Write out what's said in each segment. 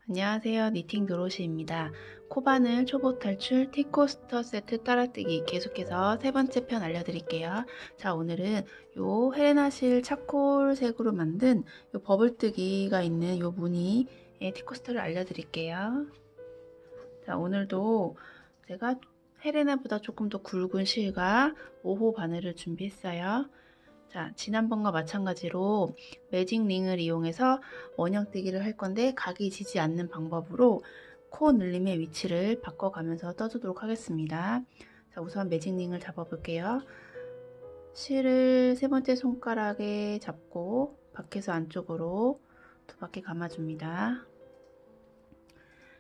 안녕하세요. 니팅 도로시입니다. 코바늘 초보 탈출 티코스터 세트 따라뜨기 계속해서 세 번째 편 알려드릴게요. 자, 오늘은 요 헬레나실 차콜색으로 만든 요 버블뜨기가 있는 요 무늬의 티코스터를 알려드릴게요. 자, 오늘도 제가 헬레나보다 조금 더 굵은 실과 5호 바늘을 준비했어요. 자, 지난번과 마찬가지로 매직 링을 이용해서 원형뜨기를 할 건데 각이 지지 않는 방법으로 코 늘림의 위치를 바꿔가면서 떠주도록 하겠습니다. 자, 우선 매직 링을 잡아 볼게요. 실을 세 번째 손가락에 잡고 밖에서 안쪽으로 두 바퀴 감아줍니다.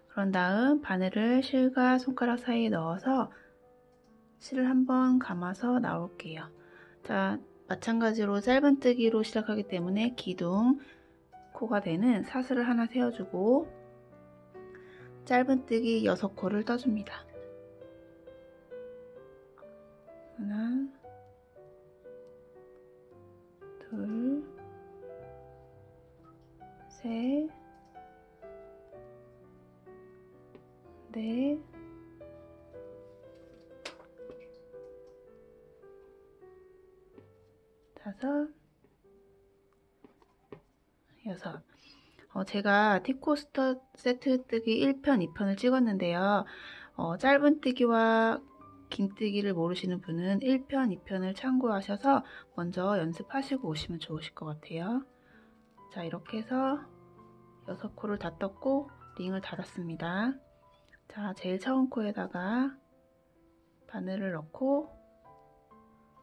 그런 다음 바늘을 실과 손가락 사이에 넣어서 실을 한번 감아서 나올게요. 자, 마찬가지로 짧은뜨기로 시작하기 때문에 기둥, 코가 되는 사슬을 하나 세워주고 짧은뜨기 6코를 떠줍니다. 하나, 둘, 셋, 넷, 다섯, 여섯. 제가 티코스터 세트 뜨기 1편, 2편을 찍었는데요. 짧은뜨기와 긴뜨기를 모르시는 분은 1편, 2편을 참고하셔서 먼저 연습하시고 오시면 좋으실 것 같아요. 자, 이렇게 해서 6코를 다 떴고 링을 닫았습니다. 자, 제일 처음 코에다가 바늘을 넣고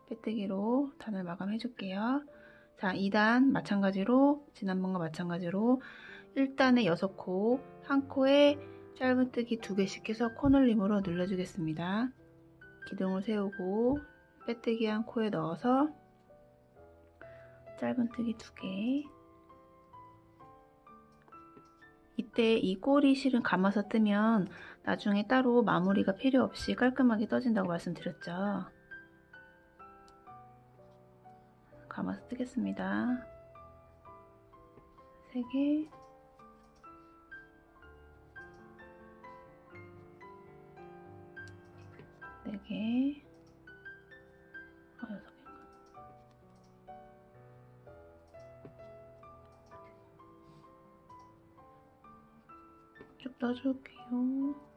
빼뜨기로 단을 마감해 줄게요. 자, 2단 마찬가지로 지난번과 마찬가지로 1단에 6코, 한 코에 짧은뜨기 2개씩 해서 코늘림으로 늘려주겠습니다. 기둥을 세우고 빼뜨기 한 코에 넣어서 짧은뜨기 2개. 이때 이 꼬리 실은 감아서 뜨면 나중에 따로 마무리가 필요 없이 깔끔하게 떠진다고 말씀드렸죠. 감아서 뜨겠습니다. 3개, 4개, 6개. 쭉 떠줄게요.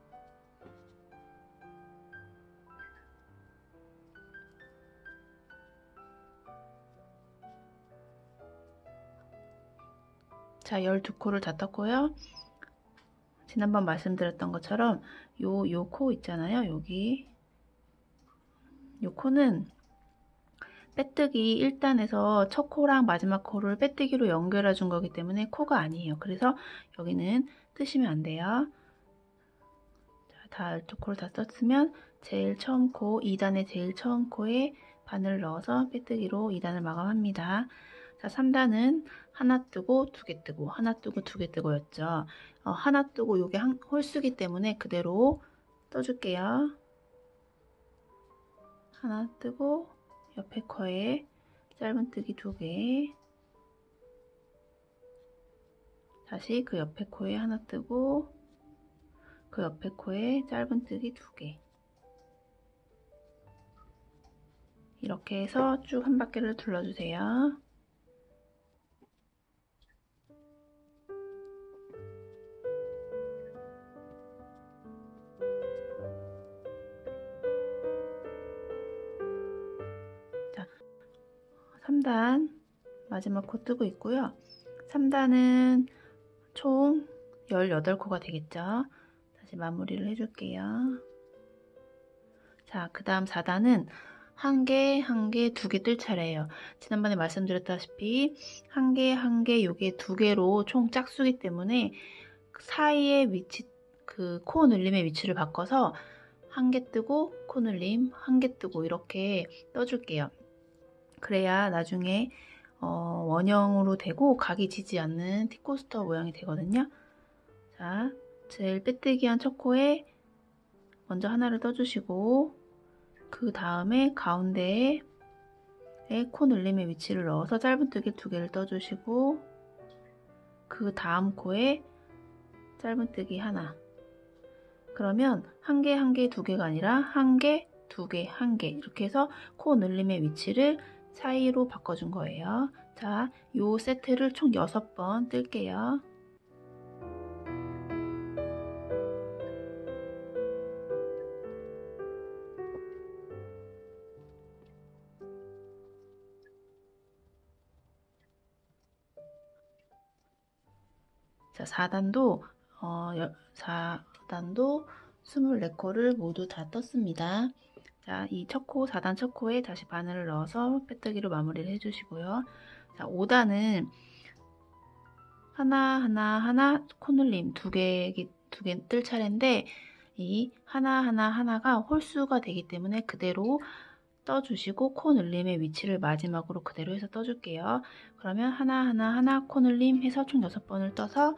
자, 12코를 다 떴고요. 지난번 말씀드렸던 것처럼 요 코 있잖아요. 여기 요 코는 빼뜨기 1단에서 첫 코랑 마지막 코를 빼뜨기로 연결해 준 거기 때문에 코가 아니에요. 그래서 여기는 뜨시면 안 돼요. 자, 다 12코를 다 떴으면 제일 처음 코, 2단의 제일 처음 코에 바늘을 넣어서 빼뜨기로 2단을 마감합니다. 자, 3단은 하나 뜨고 2개 뜨고 하나 뜨고 2개 뜨고 였죠. 하나 뜨고 요게 홀수기 때문에 그대로 떠줄게요. 하나 뜨고 옆에 코에 짧은뜨기 2개, 다시 그 옆에 코에 하나 뜨고 그 옆에 코에 짧은뜨기 2개. 이렇게 해서 쭉 한 바퀴를 둘러주세요. 자, 3단 마지막 코 뜨고 있고요. 3단은 총 18코가 되겠죠. 다시 마무리를 해줄게요. 자, 그 다음 4단은 한 개, 한 개, 2개 뜰 차례예요. 지난번에 말씀드렸다시피 한 개, 한 개, 요게 2개로 총 짝수기 때문에 사이의 위치, 그 코 늘림의 위치를 바꿔서 한 개 뜨고 코 늘림, 한 개 뜨고 이렇게 떠줄게요. 그래야 나중에 원형으로 되고 각이 지지 않는 티코스터 모양이 되거든요. 자, 제일 빼뜨기한 첫 코에 먼저 하나를 떠주시고 그 다음에 가운데에 코 늘림의 위치를 넣어서 짧은뜨기 2개를 떠주시고 그 다음 코에 짧은뜨기 하나. 그러면 한 개, 한 개, 두 개가 아니라 한 개, 두 개, 한 개 이렇게 해서 코 늘림의 위치를 사이로 바꿔준 거예요. 자, 요 세트를 총 6번 뜰게요. 자, 4단도 4단도 24코를 모두 다 떴습니다. 자, 이 첫 코, 4단 첫 코에 다시 바늘을 넣어서 빼뜨기로 마무리를 해주시고요. 자, 5단은 하나 코늘림 두 개 뜰 차례인데 이 하나가 홀수가 되기 때문에 그대로 떠주시고 코 늘림의 위치를 마지막으로 그대로 해서 떠줄게요. 그러면 하나 코늘림 해서 총 6번을 떠서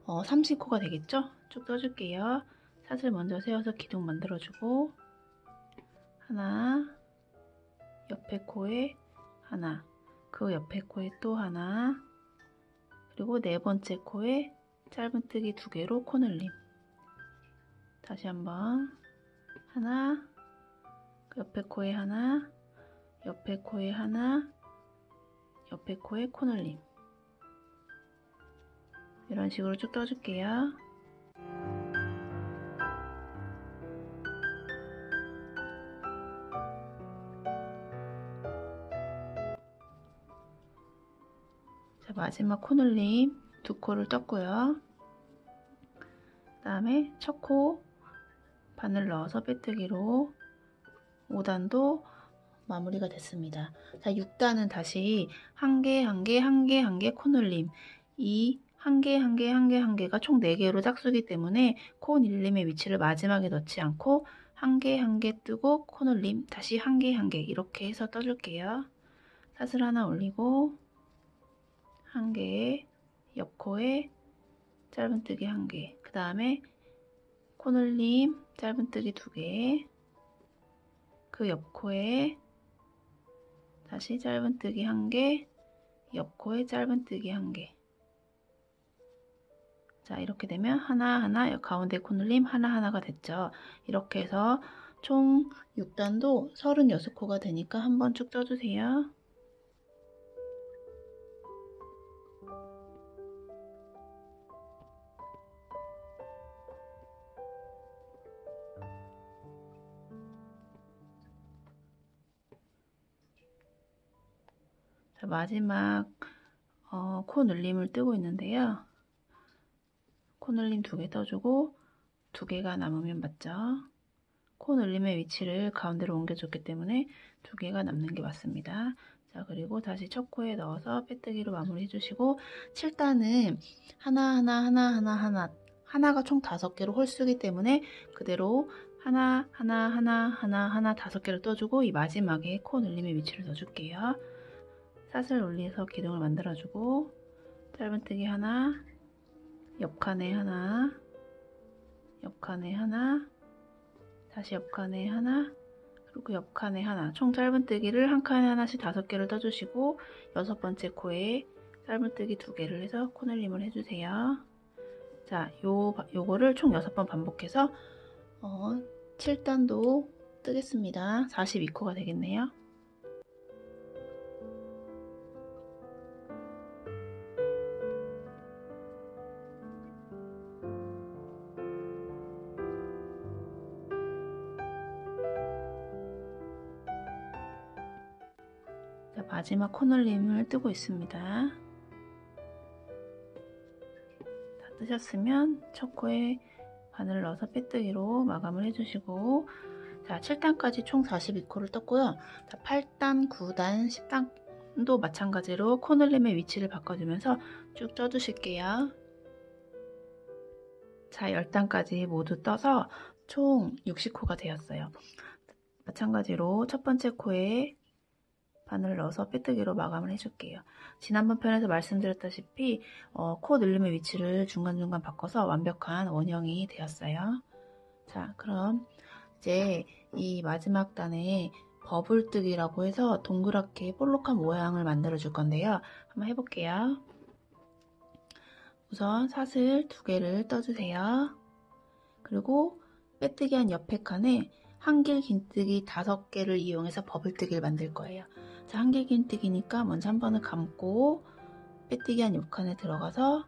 30코가 되겠죠? 쭉 떠줄게요. 사슬 먼저 세워서 기둥 만들어주고 하나, 옆에 코에 하나, 그 옆에 코에 또 하나, 그리고 네 번째 코에 짧은뜨기 2개로 코늘림. 다시 한번 하나, 옆에 코에 하나, 옆에 코에 하나, 옆에 코에 코늘림. 이런 식으로 쭉 떠줄게요. 자, 마지막 코늘림 2코를 떴고요. 그 다음에 첫 코 바늘 넣어서 빼뜨기로 5단도 마무리가 됐습니다. 자, 6단은 다시 한 개 코늘림. 이 한 개가 총 4개로 짝수기 때문에 코 늘림의 위치를 마지막에 넣지 않고 한 개 뜨고 코늘림 다시 한 개 이렇게 해서 떠줄게요. 사슬 하나 올리고 한 개, 옆코에 짧은뜨기 한 개, 그 다음에 코늘림 짧은뜨기 2개, 그 옆코에 다시 짧은뜨기 한 개, 옆코에 짧은뜨기 한 개. 자, 이렇게 되면 하나 가운데 코늘림 하나가 됐죠. 이렇게 해서 총 6단도 36코가 되니까 한번 쭉 떠주세요. 자, 마지막 코 늘림을 뜨고 있는데요. 코 늘림 2개 떠주고 2개가 남으면 맞죠? 코 늘림의 위치를 가운데로 옮겨줬기 때문에 2개가 남는 게 맞습니다. 자, 그리고 다시 첫 코에 넣어서 빼뜨기로 마무리 해주시고 7단은 하나가 총 5개로 홀수기 때문에 그대로 하나 5개를 떠주고 이 마지막에 코 늘림의 위치를 넣어줄게요. 사슬 올려서 기둥을 만들어주고 짧은뜨기 하나, 옆칸에 하나, 옆칸에 하나, 다시 옆칸에 하나, 그리고 옆칸에 하나. 총 짧은뜨기를 한 칸에 하나씩 5개를 떠주시고 6번째 코에 짧은뜨기 2개를 해서 코늘림을 해주세요. 자, 요거를 총 6번 반복해서 7단도 뜨겠습니다. 42코가 되겠네요. 자, 마지막 코늘림을 뜨고 있습니다. 다 뜨셨으면 첫 코에 바늘을 넣어서 빼뜨기로 마감을 해주시고 자, 7단까지 총 42코를 떴고요. 자, 8단, 9단, 10단도 마찬가지로 코늘림의 위치를 바꿔주면서 쭉 떠주실게요. 자, 10단까지 모두 떠서 총 60코가 되었어요. 마찬가지로 첫 번째 코에 바늘을 넣어서 빼뜨기로 마감을 해줄게요. 지난번 편에서 말씀드렸다시피 코 늘림의 위치를 중간중간 바꿔서 완벽한 원형이 되었어요. 자, 그럼 이제 이 마지막 단에 버블뜨기라고 해서 동그랗게 볼록한 모양을 만들어 줄 건데요. 한번 해볼게요. 우선 사슬 2개를 떠주세요. 그리고 빼뜨기한 옆에 칸에 한길 긴뜨기 5개를 이용해서 버블뜨기를 만들 거예요. 자, 한길 긴뜨기니까 먼저 한 번을 감고 빼뜨기한 옆 칸에 들어가서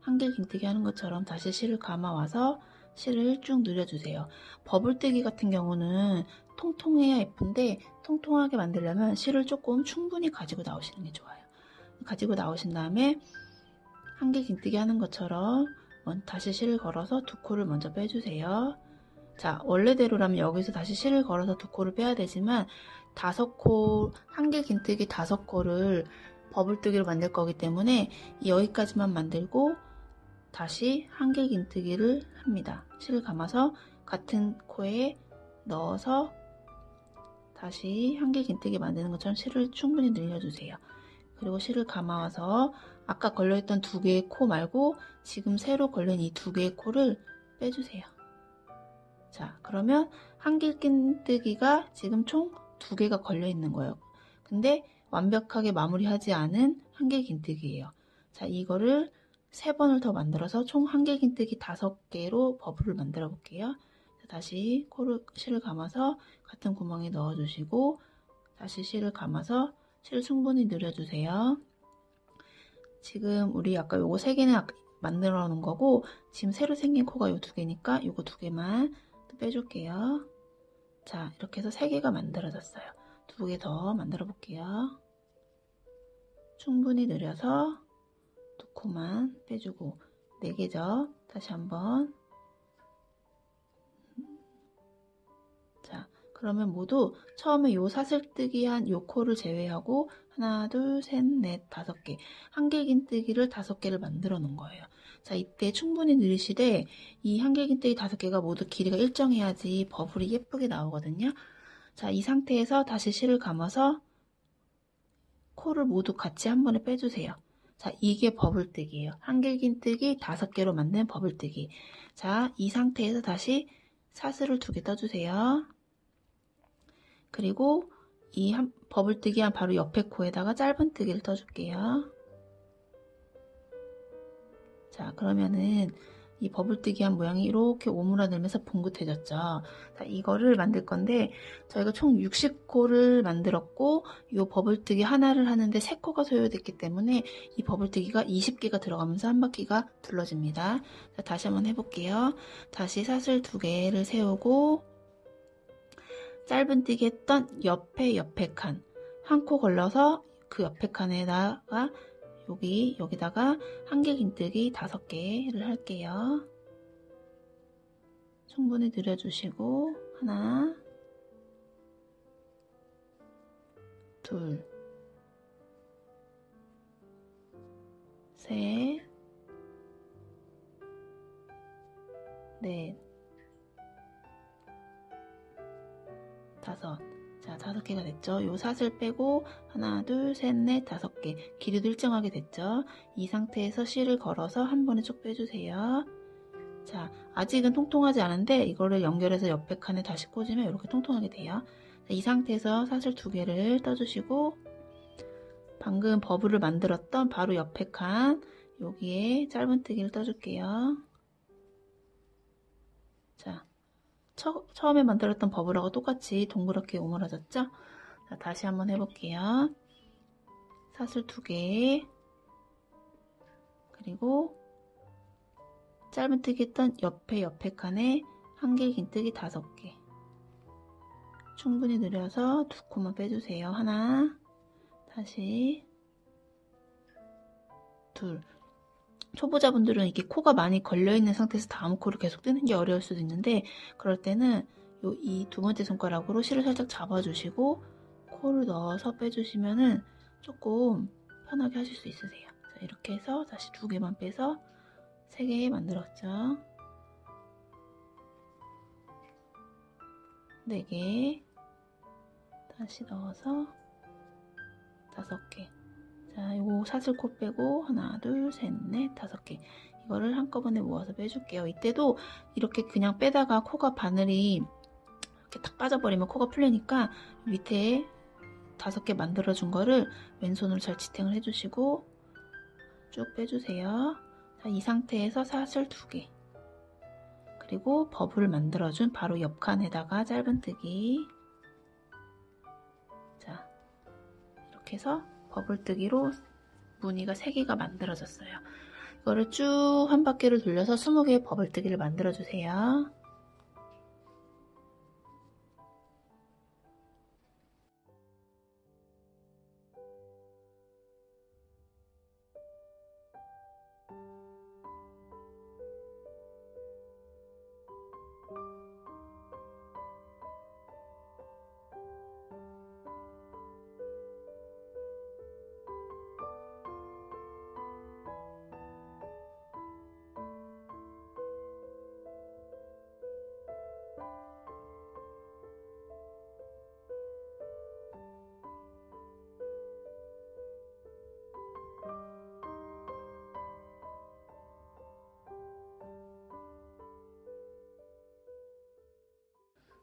한길 긴뜨기 하는 것처럼 다시 실을 감아와서 실을 쭉 늘려주세요. 버블뜨기 같은 경우는 통통해야 예쁜데 통통하게 만들려면 실을 조금 충분히 가지고 나오시는 게 좋아요. 가지고 나오신 다음에 한길 긴뜨기 하는 것처럼 다시 실을 걸어서 2코를 먼저 빼주세요. 자, 원래대로라면 여기서 다시 실을 걸어서 2코를 빼야 되지만 5코, 한길 긴뜨기 5코를 버블뜨기로 만들 거기 때문에 여기까지만 만들고 다시 한길 긴뜨기를 합니다. 실을 감아서 같은 코에 넣어서 다시 한길 긴뜨기 만드는 것처럼 실을 충분히 늘려주세요. 그리고 실을 감아와서 아까 걸려있던 2개의 코 말고 지금 새로 걸린 이 2개의 코를 빼주세요. 자, 그러면 한길 긴뜨기가 지금 총 2개가 걸려있는 거예요. 근데 완벽하게 마무리하지 않은 한길 긴뜨기예요. 자, 이거를 3번을 더 만들어서 총 한길 긴뜨기 5개로 버블을 만들어 볼게요. 자, 다시 실을 감아서 같은 구멍에 넣어주시고 다시 실을 감아서 실 충분히 늘려주세요. 지금 우리 아까 요거 3개는 만들어 놓은 거고 지금 새로 생긴 코가 요 2개니까 요거 2개만 또 빼줄게요. 자, 이렇게 해서 3개가 만들어졌어요. 2개 더 만들어 볼게요. 충분히 늘려서 2코만 빼주고 4개죠. 다시 한번. 자, 그러면 모두 처음에 요 사슬뜨기 한 요 코를 제외하고 하나, 둘, 셋, 넷, 5개. 한길 긴뜨기를 5개를 만들어 놓은 거예요. 자, 이때 충분히 늘리시되 이 한길 긴뜨기 5개가 모두 길이가 일정해야지 버블이 예쁘게 나오거든요. 자, 이 상태에서 다시 실을 감아서 코를 모두 같이 한 번에 빼주세요. 자, 이게 버블뜨기예요. 한길 긴뜨기 5개로 만든 버블뜨기. 자, 이 상태에서 다시 사슬을 2개 떠주세요. 그리고 이 버블뜨기 한 바로 옆에 코에다가 짧은뜨기를 떠줄게요. 자, 그러면은 이 버블뜨기 한 모양이 이렇게 오므라들면서 봉긋해졌죠. 자, 이거를 만들 건데 저희가 총 60코를 만들었고 이 버블뜨기 하나를 하는데 3코가 소요됐기 때문에 이 버블뜨기가 20개가 들어가면서 한 바퀴가 둘러집니다. 자, 다시 한번 해볼게요. 다시 사슬 2개를 세우고 짧은뜨기 했던 옆에 칸 한 코 걸러서 그 옆에 칸에다가 여기다가 한길 긴뜨기 5개를 할게요. 충분히 늘려주시고 하나, 둘, 셋, 넷, 5. 자, 5개가 됐죠. 요 사슬 빼고 하나, 둘, 셋, 넷, 5개. 길이도 일정하게 됐죠. 이 상태에서 실을 걸어서 한 번에 쭉 빼주세요. 자, 아직은 통통하지 않은데 이거를 연결해서 옆에 칸에 다시 꽂으면 이렇게 통통하게 돼요. 자, 이 상태에서 사슬 2개를 떠주시고 방금 버블을 만들었던 바로 옆에 칸 여기에 짧은뜨기를 떠줄게요. 자, 처음에 만들었던 버블하고 똑같이 동그랗게 오므라졌죠? 자, 다시 한번 해볼게요. 사슬 2개 그리고 짧은뜨기 했던 옆에 칸에 한길 긴뜨기 5개 충분히 늘려서 2코만 빼주세요. 하나, 다시 둘. 초보자분들은 이게 코가 많이 걸려있는 상태에서 다음 코를 계속 뜨는 게 어려울 수도 있는데 그럴 때는 이 2번째 손가락으로 실을 살짝 잡아주시고 코를 넣어서 빼주시면은 조금 편하게 하실 수 있으세요. 자, 이렇게 해서 다시 2개만 빼서 3개 만들었죠. 4개 다시 넣어서 5개. 자, 요거 사슬코 빼고 하나, 둘, 셋, 넷, 5개. 이거를 한꺼번에 모아서 빼줄게요. 이때도 이렇게 그냥 빼다가 코가 바늘이 이렇게 딱 빠져버리면 코가 풀리니까 밑에 5개 만들어준 거를 왼손으로 잘 지탱을 해주시고 쭉 빼주세요. 자, 이 상태에서 사슬 2개, 그리고 버블을 만들어준 바로 옆 칸에다가 짧은뜨기. 자, 이렇게 해서 버블뜨기로 무늬가 3개가 만들어졌어요. 이거를 쭉 한 바퀴를 돌려서 20개의 버블뜨기를 만들어주세요.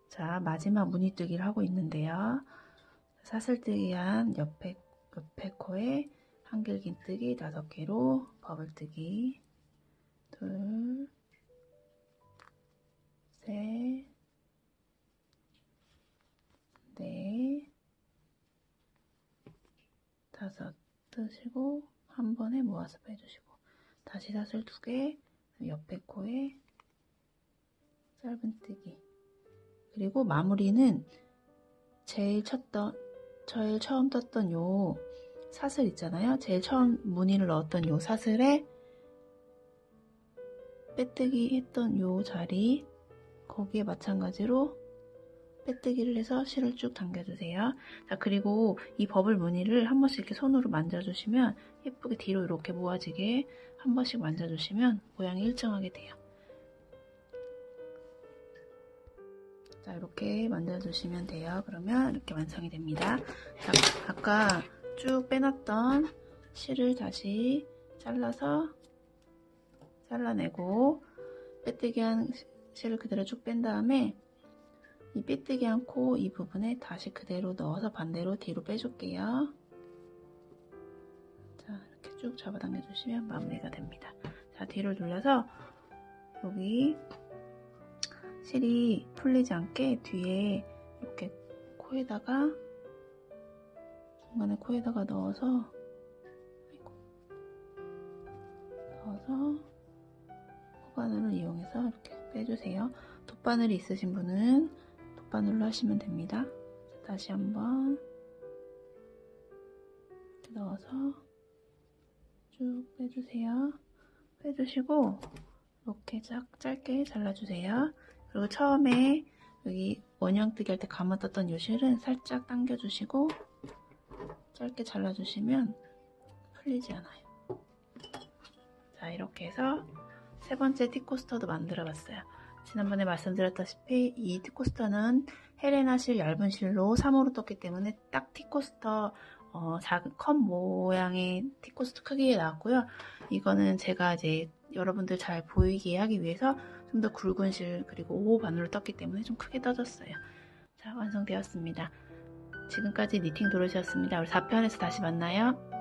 자, 마지막 무늬뜨기를 하고 있는데요. 사슬뜨기 한 옆에 코에 한길긴뜨기 5개로 버블뜨기 2, 3, 4, 5 뜨시고 한 번에 모아서 빼주시고 다시 사슬 2개, 옆에 코에 짧은뜨기, 그리고 마무리는 제일 처음 떴던 요 사슬 있잖아요. 제일 처음 무늬를 넣었던 요 사슬에 빼뜨기 했던 요 자리, 거기에 마찬가지로 빼뜨기를 해서 실을 쭉 당겨주세요. 자, 그리고 이 버블 무늬를 한 번씩 이렇게 손으로 만져주시면 예쁘게 뒤로 이렇게 모아지게 한 번씩 만져주시면 모양이 일정하게 돼요. 자, 이렇게 만져주시면 돼요. 그러면 이렇게 완성이 됩니다. 자, 아까 쭉 빼놨던 실을 다시 잘라내고 빼뜨기 한 실을 그대로 쭉 뺀 다음에 이 빼뜨기 한 코 이 부분에 다시 그대로 넣어서 반대로 뒤로 빼줄게요. 자, 이렇게 쭉 잡아당겨 주시면 마무리가 됩니다. 자, 뒤를 돌려서 여기 실이 풀리지 않게 뒤에 이렇게 중간에 코에다가 넣어서 호바늘을 이용해서 이렇게 빼주세요. 돗바늘이 있으신 분은 돗바늘로 하시면 됩니다. 다시 한번 이렇게 넣어서 쭉 빼주세요. 빼주시고 이렇게 짧게 잘라주세요. 그리고 처음에 여기 원형뜨기 할 때 감았던 요 실은 살짝 당겨주시고 짧게 잘라주시면 풀리지 않아요. 자, 이렇게 해서 3번째 티코스터도 만들어봤어요. 지난번에 말씀드렸다시피 이 티코스터는 헬레나 실 얇은 실로 3호로 떴기 때문에 딱 티코스터 작은 컵 모양의 티코스터 크기에 나왔고요. 이거는 제가 이제 여러분들 잘 보이게 하기 위해서 좀 더 굵은 실 그리고 5호 바늘로 떴기 때문에 좀 크게 떠졌어요. 자, 완성되었습니다. 지금까지 니팅 도로시였습니다. 우리 4편에서 다시 만나요.